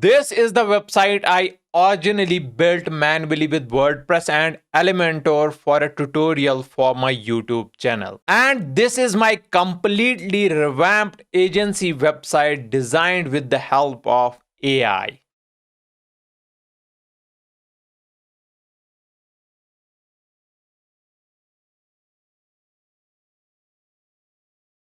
This is the website I originally built manually with WordPress and Elementor for a tutorial for my YouTube channel. And this is my completely revamped agency website designed with the help of AI.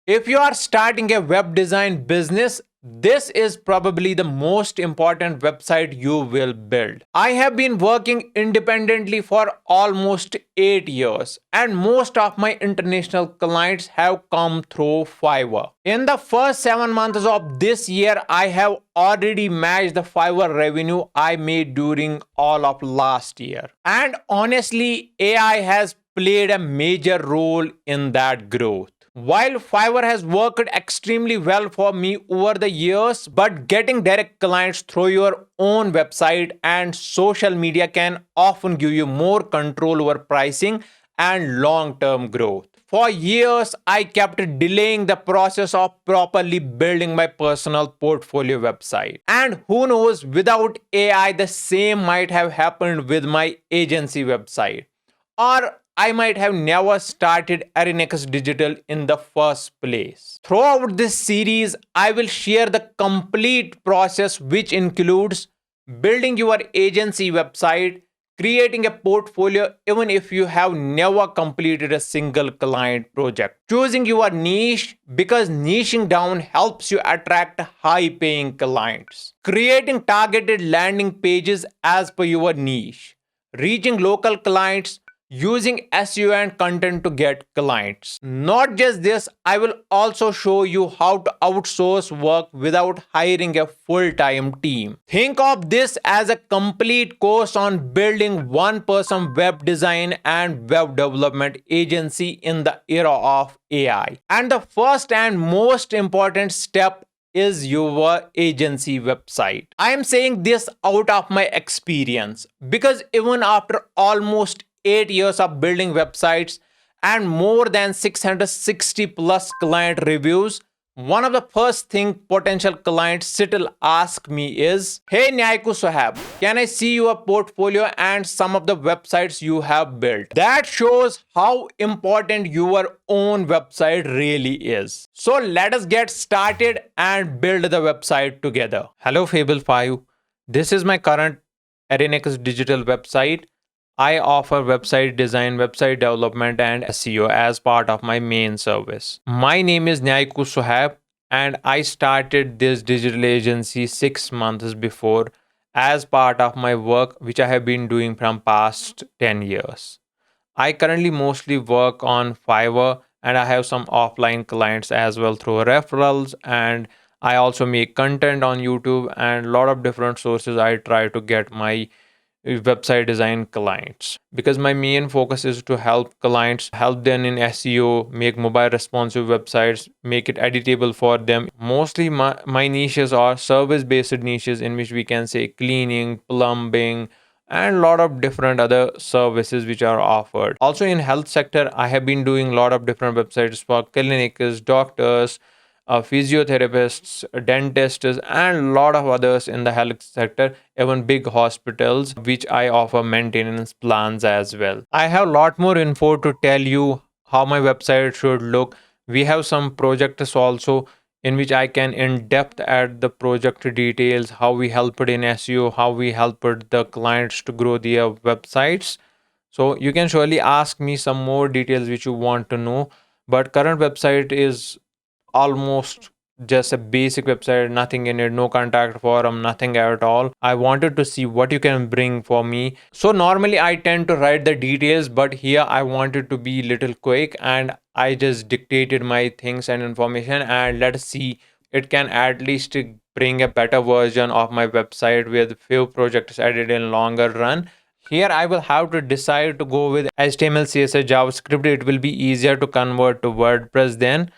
If you are starting a web design business, this is probably the most important website you will build. I have been working independently for almost 8 years, and most of my international clients have come through Fiverr. In the first 7 months of this year, I have already matched the Fiverr revenue I made during all of last year. And honestly, AI has played a major role in that growth. While Fiverr has worked extremely well for me over the years, but getting direct clients through your own website and social media can often give you more control over pricing and long term growth. For years, I kept delaying the process of properly building my personal portfolio website. And who knows, without AI, the same might have happened with my agency website. Or I might have never started Arenex Digital in the first place. Throughout this series, I will share the complete process, which includes building your agency website, creating a portfolio even if you have never completed a single client project, choosing your niche because niching down helps you attract high paying clients, creating targeted landing pages as per your niche, reaching local clients, using SEO and content to get clients. Not just this, I will also show you how to outsource work without hiring a full-time team. Think of this as a complete course on building one-person web design and web development agency in the era of AI. And the first and most important step is your agency website. I am saying this out of my experience because even after almost 8 years of building websites and more than 660 plus client reviews, one of the first thing potential clients still ask me is, "Hey Nyaiku Sohab, can I see your portfolio and some of the websites you have built?" That shows how important your own website really is. So let us get started and build the website together. Hello Fable 5. This is my current Arenex Digital website. I offer website design, website development, and SEO as part of my main service. My name is Nyaiku Sohab, and I started this digital agency 6 months before as part of my work, which I have been doing from past 10 years. I currently mostly work on Fiverr, and I have some offline clients as well through referrals, and I also make content on YouTube and a lot of different sources. I try to get my website design clients because my main focus is to help clients, help them in SEO, make mobile responsive websites, make it editable for them. Mostly my niches are service based niches in which we can say cleaning, plumbing, and a lot of different other services which are offered. Also in health sector, I have been doing a lot of different websites for clinics, doctors, physiotherapists, dentists, and a lot of others in the health sector, even big hospitals, which I offer maintenance plans as well. I have a lot more info to tell you how my website should look. We have some projects also in which I can in depth add the project details, how we helped in SEO, how we helped the clients to grow their websites. So you can surely ask me some more details which you want to know. But current website is almost just a basic website, nothing in it, no contact forum, nothing at all. I wanted to see what you can bring for me. So normally I tend to write the details, but here I wanted to be little quick and I just dictated my things and information, and let's see, it can at least bring a better version of my website with few projects added in longer run. Here I will have to decide to go with HTML, CSS, JavaScript. It will be easier to convert to WordPress then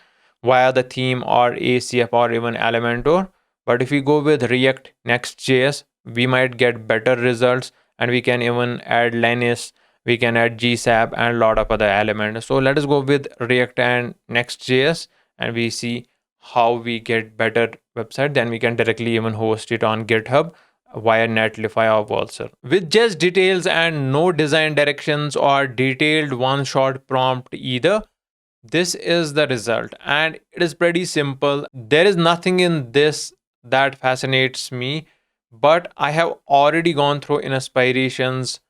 via the theme or ACF or even Elementor. But if we go with React Next.js, we might get better results, and we can even add Linux, we can add GSAP and a lot of other elements. So let us go with React and Next.js and we see how we get better website. Then we can directly even host it on GitHub via Netlify or Pulsar. With just details and no design directions or detailed one shot prompt either, this is the result, and it is pretty simple. There is nothing in this that fascinates me, but I have already gone through inspirations,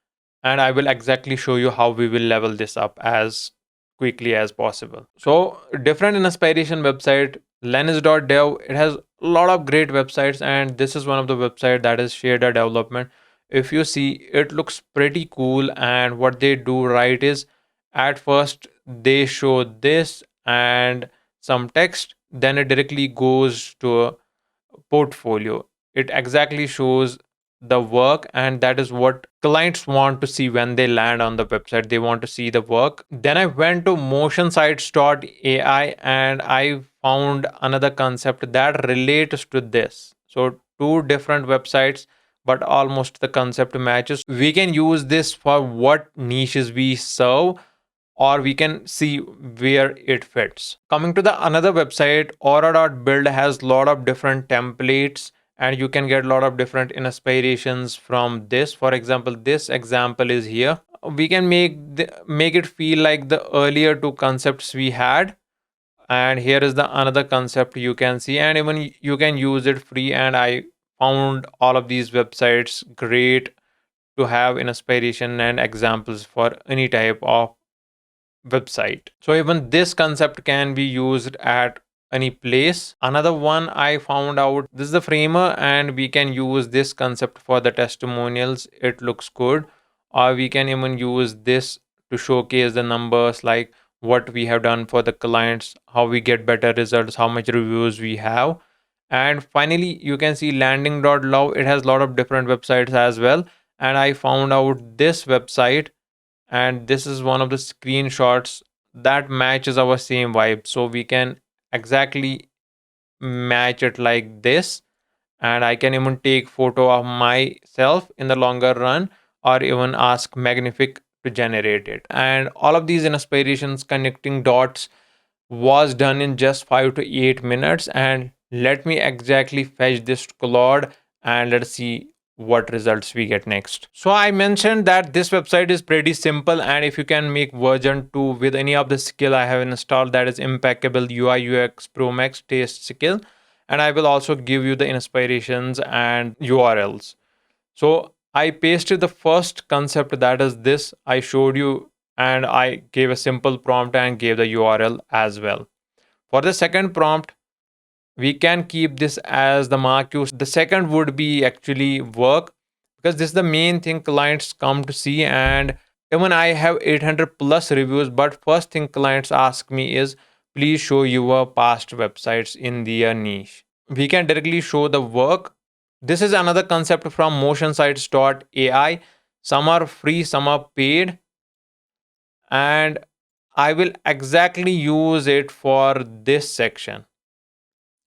and I will exactly show you how we will level this up as quickly as possible. So, different inspiration website, lens.dev, it has a lot of great websites, and this is one of the website that is shader development. If you see, it looks pretty cool, and what they do right is at first they show this and some text, then it directly goes to a portfolio. It exactly shows the work, and that is what clients want to see when they land on the website. They want to see the work. Then I went to motionsites.ai and I found another concept that relates to this. So, two different websites, but almost the concept matches. We can use this for what niches we serve, or we can see where it fits. Coming to the another website, aura.build has a lot of different templates, and you can get a lot of different inspirations from this. For example, this example is here. We can make it feel like the earlier two concepts we had, and here is the another concept you can see, and even you can use it free. And I found all of these websites great to have inspiration and examples for any type of website. So even this concept can be used at any place. Another one I found out, this is the framer, and we can use this concept for the testimonials. It looks good. Or we can even use this to showcase the numbers, like what we have done for the clients, how we get better results, how much reviews we have. And finally, you can see landing.love. It has a lot of different websites as well. And I found out this website, and this is one of the screenshots that matches our same vibe, so we can exactly match it like this. And I can even take photo of myself in the longer run, or even ask Magnific to generate it. And all of these inspirations connecting dots was done in just 5 to 8 minutes. And let me exactly fetch this to Claude, and let's see what results we get next. So I mentioned that this website is pretty simple, and if you can make version 2 with any of the skill I have installed, that is impeccable UI UX Pro Max taste skill, and I will also give you the inspirations and URLs. So I pasted the first concept, that is this I showed you, and I gave a simple prompt and gave the URL as well. For the second prompt, we can keep this as the marquee. The second would be actually work, because this is the main thing clients come to see. And even I have 800 plus reviews, but first thing clients ask me is, please show your past websites in their niche. We can directly show the work. This is another concept from motionsites.ai. Some are free, some are paid, and I will exactly use it for this section.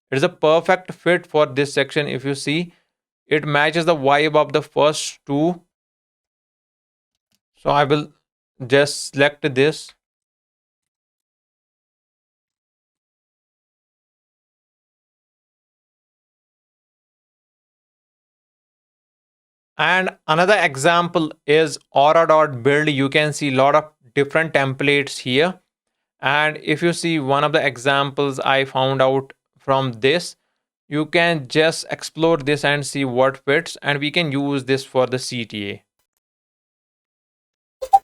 It is a perfect fit for this section. If you see, it matches the vibe of the first two. So I will just select this. And another example is aura.build. You can see a lot of different templates here. And if you see one of the examples I found out from this, you can just explore this and see what fits. And we can use this for the CTA. So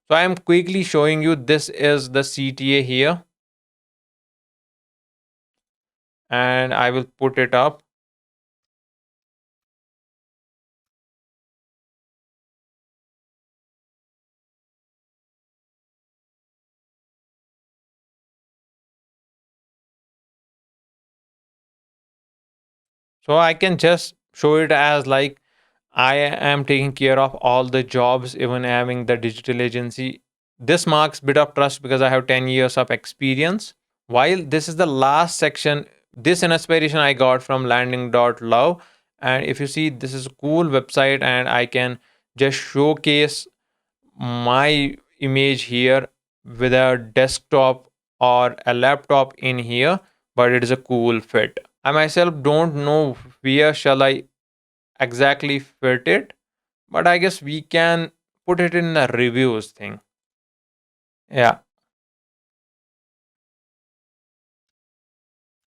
I am quickly showing you, this is the CTA here, and I will put it up. So I can just show it as like I am taking care of all the jobs, even having the digital agency. This marks bit of trust because I have 10 years of experience. While this is the last section, this inspiration I got from landing.love. And if you see, this is a cool website, and I can just showcase my image here with a desktop or a laptop in here, but it is a cool fit. I myself don't know where shall I exactly fit it, but I guess we can put it in the reviews thing. Yeah,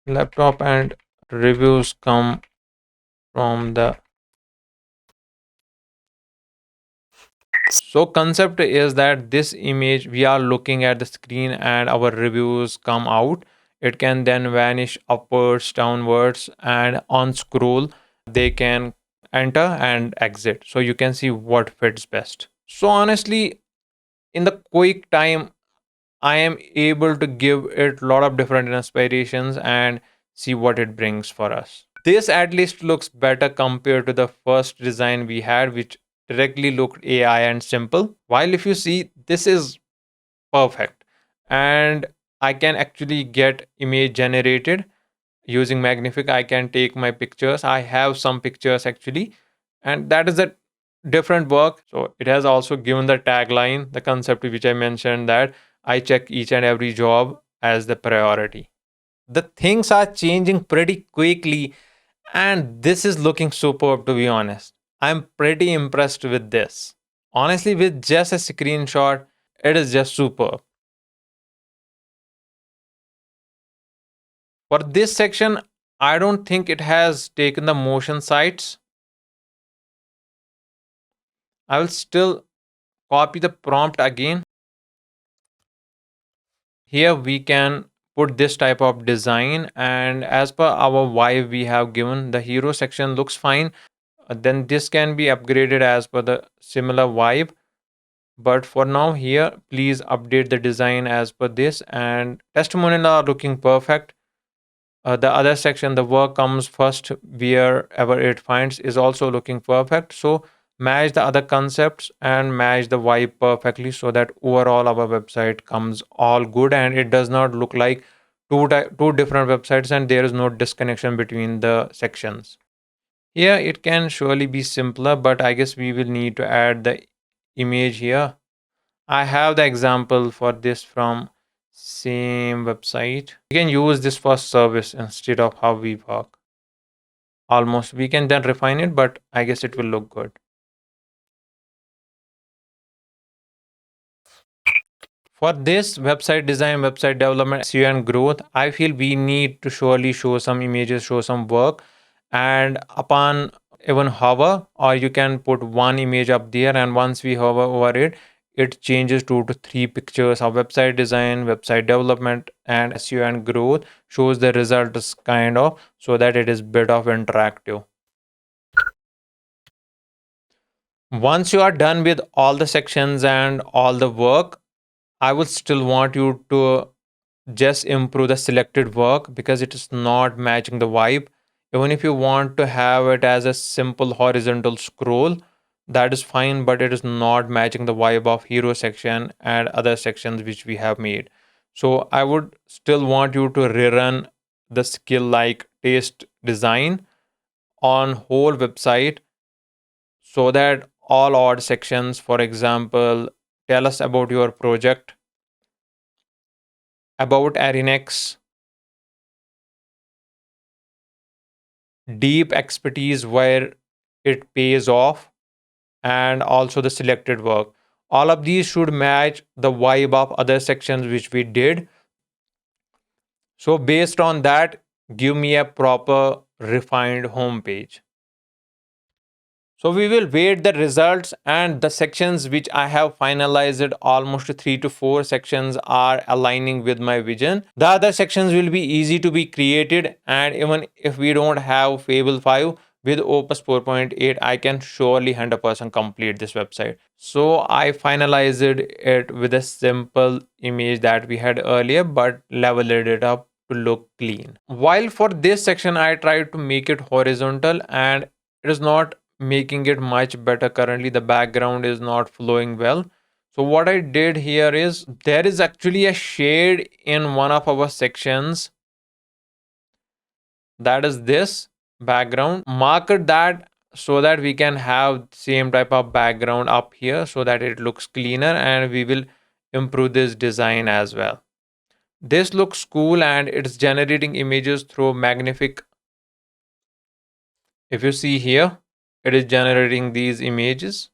laptop and reviews come from the. So concept is that this image we are looking at the screen and our reviews come out. It can then vanish upwards, downwards, and on scroll they can enter and exit. So you can see what fits best. So honestly, in the quick time, I am able to give it a lot of different inspirations and see what it brings for us. This at least looks better compared to the first design we had, which directly looked AI and simple. While if you see, this is perfect. And I can actually get image generated using Magnific. I can take my pictures. I have some pictures actually, and that is a different work. So it has also given the tagline, the concept which I mentioned, that I check each and every job as the priority. The things are changing pretty quickly, and this is looking superb, to be honest. I'm pretty impressed with this. Honestly, with just a screenshot, it is just superb. For this section, I don't think it has taken the motion sites. I will still copy the prompt again. Here we can put this type of design, and as per our vibe we have given, the hero section looks fine. Then this can be upgraded as per the similar vibe. But for now, here, please update the design as per this. And testimonial are looking perfect. The other section, the work comes first wherever it finds, is also looking perfect. So match the other concepts and match the vibe perfectly so that overall our website comes all good and it does not look like two different websites and there is no disconnection between the sections. Here it can surely be simpler, but I guess we will need to add the image here. I have the example for this from same website. We can use this for service instead of how we work. Almost we can then refine it, but I guess it will look good. For this website design, website development, SEO and growth, I feel we need to surely show some images, show some work, and upon even hover, or you can put one image up there, and once we hover over it, it changes two to three pictures of website design, website development, and SEO and growth shows the results kind of so that it is bit of interactive. Once you are done with all the sections and all the work, I would still want you to just improve the selected work because it is not matching the vibe. Even if you want to have it as a simple horizontal scroll, that is fine, but it is not matching the vibe of hero section and other sections which we have made. So I would still want you to rerun the skill like taste design on whole website so that all odd sections, for example, tell us about your project, about Arinex, deep expertise where it pays off, and also the selected work. All of these should match the vibe of other sections which we did. So, based on that, give me a proper refined homepage. So we will wait the results and the sections which I have finalized, almost 3 to 4 sections are aligning with my vision. The other sections will be easy to be created, and even if we don't have Fable 5 with Opus 4.8, I can surely 100% complete this website. So I finalized it with a simple image that we had earlier but leveled it up to look clean. While for this section I tried to make it horizontal and it is not making it much better. Currently the background is not flowing well. So what I did here is there is actually a shade in one of our sections, that is this background. Mark it that so that we can have same type of background up here so that it looks cleaner, and we will improve this design as well. This looks cool and it's generating images through Magnific. If you see here, it is generating these images.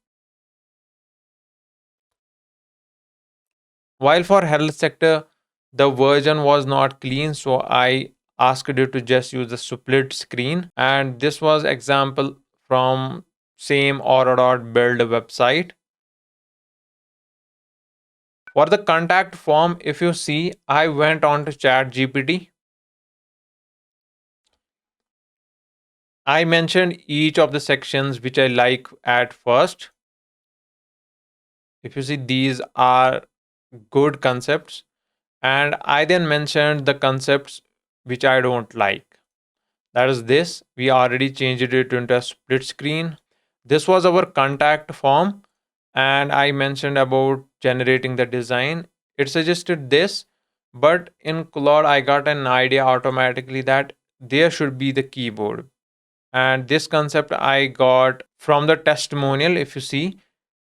While for health sector, the version was not clean, so I asked it to just use the split screen. And this was example from same aura.build website. For the contact form, if you see, I went on to chat GPT. I mentioned each of the sections which I like at first. If you see, these are good concepts. And I then mentioned the concepts which I don't like. That is this. We already changed it into a split screen. This was our contact form. And I mentioned about generating the design. It suggested this. But in Claude, I got an idea automatically that there should be the keyboard. And this concept I got from the testimonial, if you see.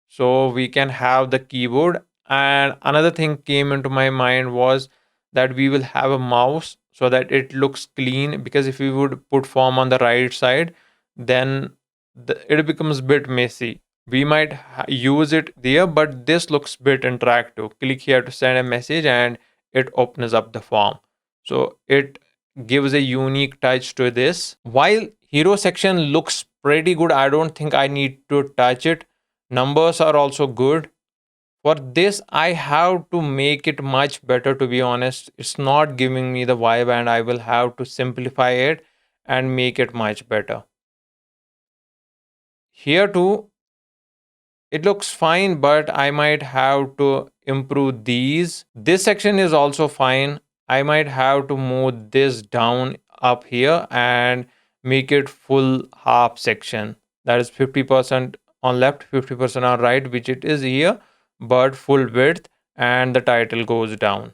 So we can have the keyboard. And another thing came into my mind was that we will have a mouse so that it looks clean, because if we would put form on the right side, then it becomes a bit messy. We might use it there, but this looks bit interactive. Click here to send a message and it opens up the form. So it gives a unique touch to this. While hero section looks pretty good, I don't think I need to touch it. Numbers are also good. For this, I have to make it much better, to be honest. It's not giving me the vibe, and I will have to simplify it and make it much better. Here too, it looks fine, but I might have to improve these. This section is also fine. I might have to move this down up here and make it full half section. That is 50% on left, 50% on right, which it is here, but full width, and the title goes down.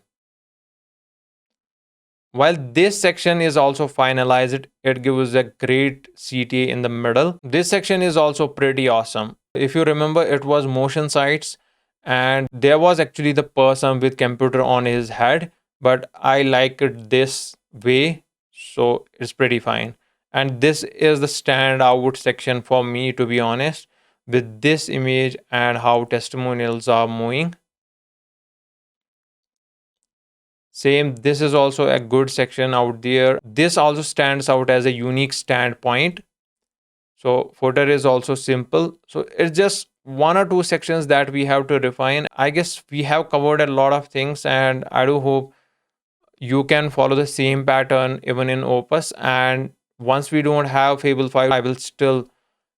While this section is also finalized, it gives a great CTA in the middle. This section is also pretty awesome. If you remember, it was motion sites, and there was actually the person with computer on his head, but I like it this way, so it's pretty fine. And this is the standout section for me, to be honest, with this image and how testimonials are moving. Same, this is also a good section out there. This also stands out as a unique standpoint. So, footer is also simple. So, it's just one or two sections that we have to refine. I guess we have covered a lot of things, and I do hope you can follow the same pattern even in Opus. And once we don't have Fable 5, I will still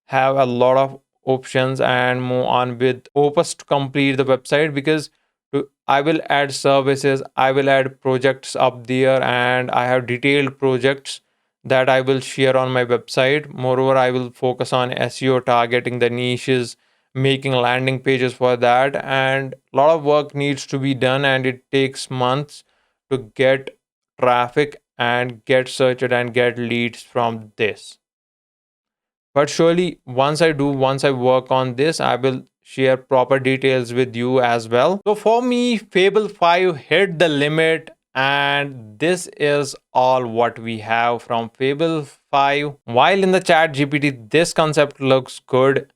have a lot of options and move on with Opus to complete the website, because I will add services, I will add projects up there, and I have detailed projects that I will share on my website. Moreover, I will focus on SEO, targeting the niches, making landing pages for that, and a lot of work needs to be done, and it takes months to get traffic and get searched and get leads from this. But surely, once I work on this, I will share proper details with you as well. So for me, Fable 5 hit the limit, and this is all what we have from Fable 5. While in the chat GPT, this concept looks good.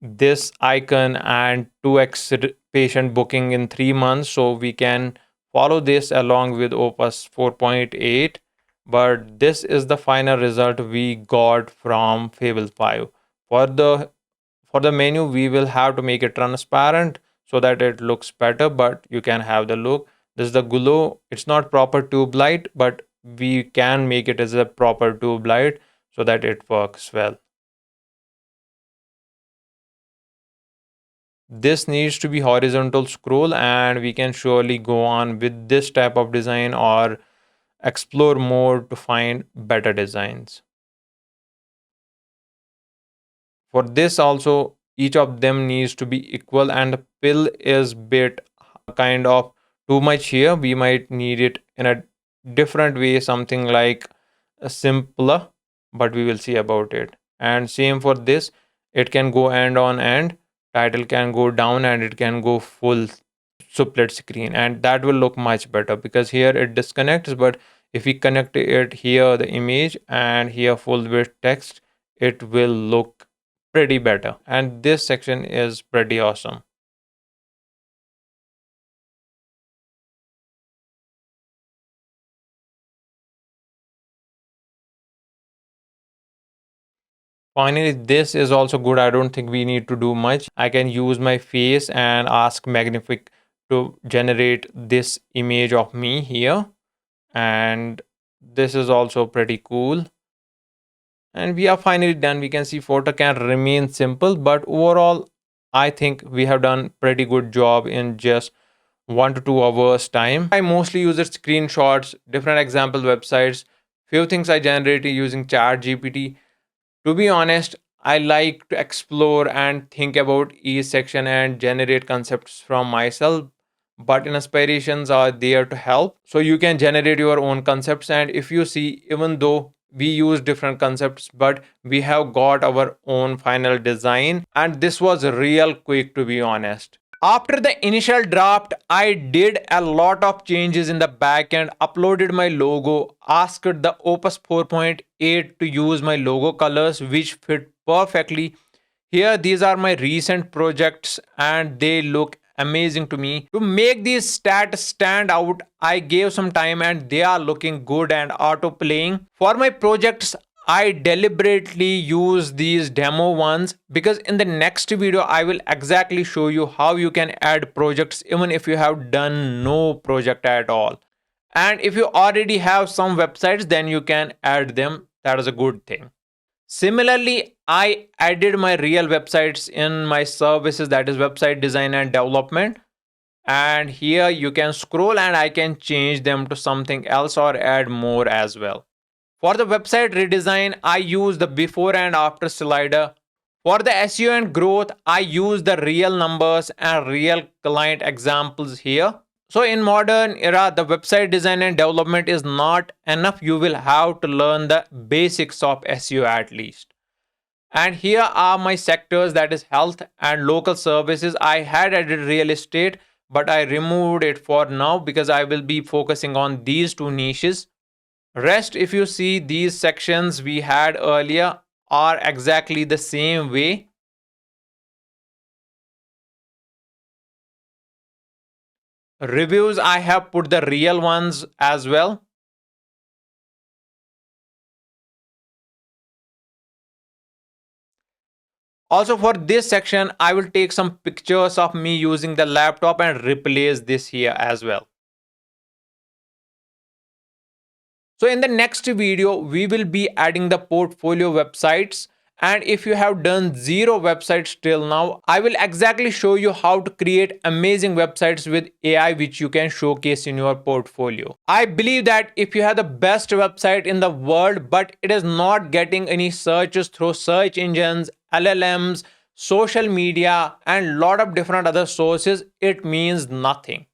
This icon and 2x patient booking in 3 months, so we can follow this along with Opus 4.8. But this is the final result we got from Fable 5. For the menu, we will have to make it transparent so that it looks better, but you can have the look. This is the glow. It's not proper tube light, but we can make it as a proper tube light so that it works well. This needs to be horizontal scroll, and we can surely go on with this type of design or explore more to find better designs. For this also, each of them needs to be equal, and the pill is bit kind of too much here. We might need it in a different way, something like a simpler, but we will see about it. And same for this, it can go end on end, title can go down, and it can go full split screen, and that will look much better, because here it disconnects, but if we connect it here, the image, and here full width text, it will look pretty better. And this section is pretty awesome. Finally, this is also good. I don't think we need to do much. I can use my face and ask Magnific to generate this image of me here. And this is also pretty cool. And we are finally done. We can see photo can remain simple, but overall, I think we have done pretty good job in just 1 to 2 hours time. I mostly use it screenshots, different example websites, few things I generated using chat GPT. To be honest, I like to explore and think about each section and generate concepts from myself. But inspirations are there to help. So you can generate your own concepts. And if you see, even though we use different concepts, but we have got our own final design. And this was real quick, to be honest. After the initial draft, I did a lot of changes in the backend, uploaded my logo, asked the Opus 4.8 to use my logo colors, which fit perfectly. Here, these are my recent projects and they look amazing to me. To make these stats stand out, I gave some time and they are looking good and auto playing. For my projects, I deliberately use these demo ones because in the next video, I will exactly show you how you can add projects even if you have done no project at all. And if you already have some websites, then you can add them. That is a good thing. Similarly, I added my real websites in my services, that is website design and development. And here you can scroll and I can change them to something else or add more as well. For the website redesign, I use the before and after slider. For the SEO and growth, I use the real numbers and real client examples here. So in modern era, the website design and development is not enough. You will have to learn the basics of SEO at least. And here are my sectors, that is health and local services. I had added real estate, but I removed it for now because I will be focusing on these two niches. Rest, if you see these sections we had earlier are exactly the same way. Reviews, I have put the real ones as well. Also for this section, I will take some pictures of me using the laptop and replace this here as well. So in the next video, we will be adding the portfolio websites. And if you have done 0 websites till now, I will exactly show you how to create amazing websites with AI, which you can showcase in your portfolio. I believe that if you have the best website in the world, but it is not getting any searches through search engines, LLMs, social media, and lot of different other sources, it means nothing.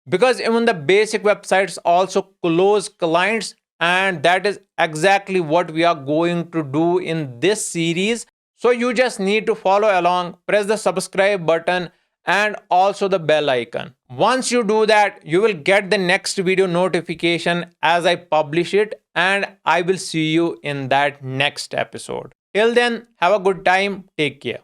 Because even the basic websites also close clients, and that is exactly what we are going to do in this series. So you just need to follow along, press the subscribe button and also the bell icon. Once you do that, you will get the next video notification as I publish it, and I will see you in that next episode. Till then, have a good time. Take care.